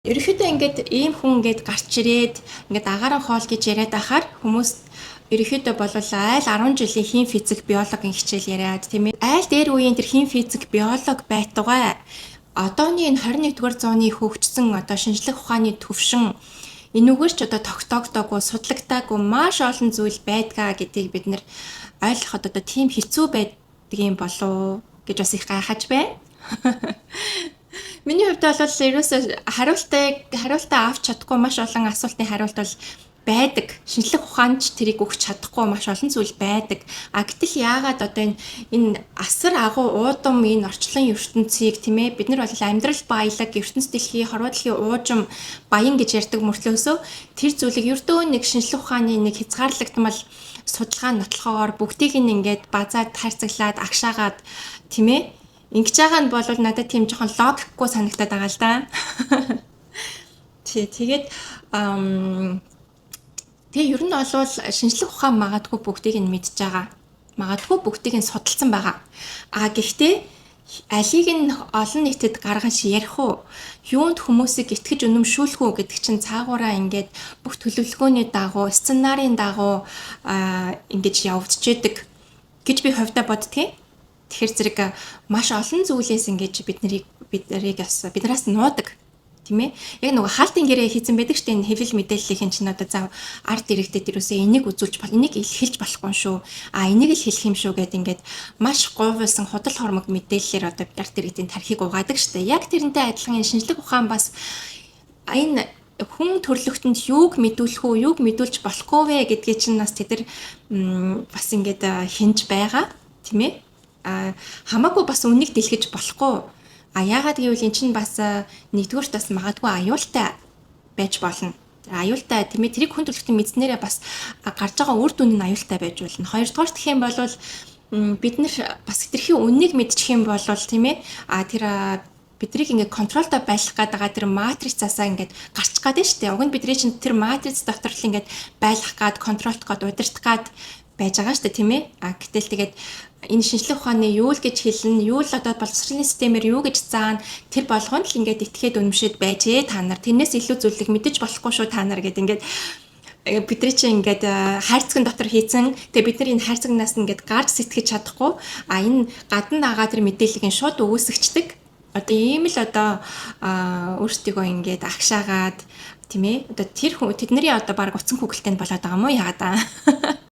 Ерөнхийдөө ингээд ийм хүн ингээд гарч ирээд ингээд агаарын хоол гэж яриад ахаар хүмүүс ерөнхийдөө бол айл 10 жилийн хим физик биологийн хичээл яриад тийм ээ. Айл дээр үеийн тэр хим физик биолог байтугай одооний энэ 21-р зууны хөгжсөн одоо шинжлэх ухааны төвшин энүүгээр ч одоо тогтоогдоогүй судлагдаагүй маш олон зүйл байдгаа гэдгийг бид нэр ойлгоход одоо тийм хэцүү байдгийн болов гэж бас их гайхаж байна. Миний хувьд бол ерөөсөө хариултаа авч чадахгүй маш олон асуултын хариулт бол байдаг. Шинжлэх ухаанч тэрийг өгч чадахгүй маш олон зүйл байдаг. Гэтэл яагаад одоо энэ асар агуу уудам энэ орчлон ертөнцийг тийм ээ бид нар бол амьдрал баялаг ертөнц дэлхий хорвоо дэлхийн уужим баян гэж ярьдаг мөртлөөсөө тэр зүйлийг ердөө нэг шинжлэх ухааны нэг хязгаарлагдмал судалгаа нотлохоор бүгдийг нь ингээд базаад хайрцаглаад агшаагаад тийм ээ ингэж байгаа нь бол надад тийм жоохон логикгүй санагдаад байгаа л да. Тэгээд тэгээ ер нь бол шинжлэх ухаан магадгүй бүгдийг нь мэдж байгаа. Магадгүй бүгдийг нь судалсан байгаа. Гэхдээ алийг нь олон нийтэд гаргаж ярих уу? Юунд хүмүүсийг итгэж үнэмшүүлэх үү гэдэг чинь цаагаараа ингээд бүх төлөвлөгөөний дагуу, сценарын дагуу ингэж явагдчихэдэг гэж би хувьдаа боддгийг. Тэгэхээр зэрэг маш олон зүйлээс ингэж биднээс нуудаг тийм ээ. Яг нөгөө хаалтын гэрээ хийцэн байдаг штэ энэ хэвлэл мэдээллийн чинь одоо зав арт директэд юусе энийг үзүүлж бол энийг хэлж болохгүй шүү. Энийг л хэлэх юм шүү гэд ингээд маш говьлсан худал хормог мэдээллээр одоо арт директийн тархийг угаадаг штэ. Яг тэрнтэй адилхан энэ шинжлэх ухаан бас энэ хүн төрлөختөнд юуг мэдүүлэх үү, юуг мэдүүлж болохгүй вэ гэдгийг чинь бас тэд нар бас ингээд хинж байгаа тийм ээ. Хамаагүй бас үнийг дэлгэж болохгүй. Яагаад гэвэл эн чинь бас нэгдүгээрт бас магадгүй аюултай байж болно. Аюултай тийм ээ тэрийг хүн төрөлхтөн мэдснээрээ бас гарч байгаа үр дүн нь аюултай байж болно. Хоёрдугаарт гэх юм бол бид нар бас хэтэрхий үннийг мэдчих юм бол тийм ээ тэр бидрийг ингээд контролтой байлгах гэдэг тэр матрицаасаа ингээд гарч гад нь штэ. Уг нь бидний чинь тэр матриц дотор л ингээд байлгах гад контролт гад удирдах гад байж байгаа штэ тийм ээ. Гэтэл тэгээд энэ шинжлэх ухааны юу л гэж хэлнэ, юу л одоо боловсролын системээр юу гэж заана, тэр болгонд л ингээд итгээд үнэмшээд байжээ та нар. Тэрнээс илүү зүйлийг мэдэж болохгүй шүү та нар гэдэг ингээд бидний чинь ингээд хайрцагын дотор хийцэн. Тэгээ бид нар энэ хайрцагнаас ингээд гарч сэтгэж чадахгүй. Энэ гадна байгаа тэр мэдээллийг шууд өгөөсгчдэг. Одоо ийм л одоо өөрсдийгөө ингээд агшаагаад тийм ээ. Одоо тэр хүн тэдний одоо баг утсан хүүхэлтэй болоод байгаа юм уу яагаад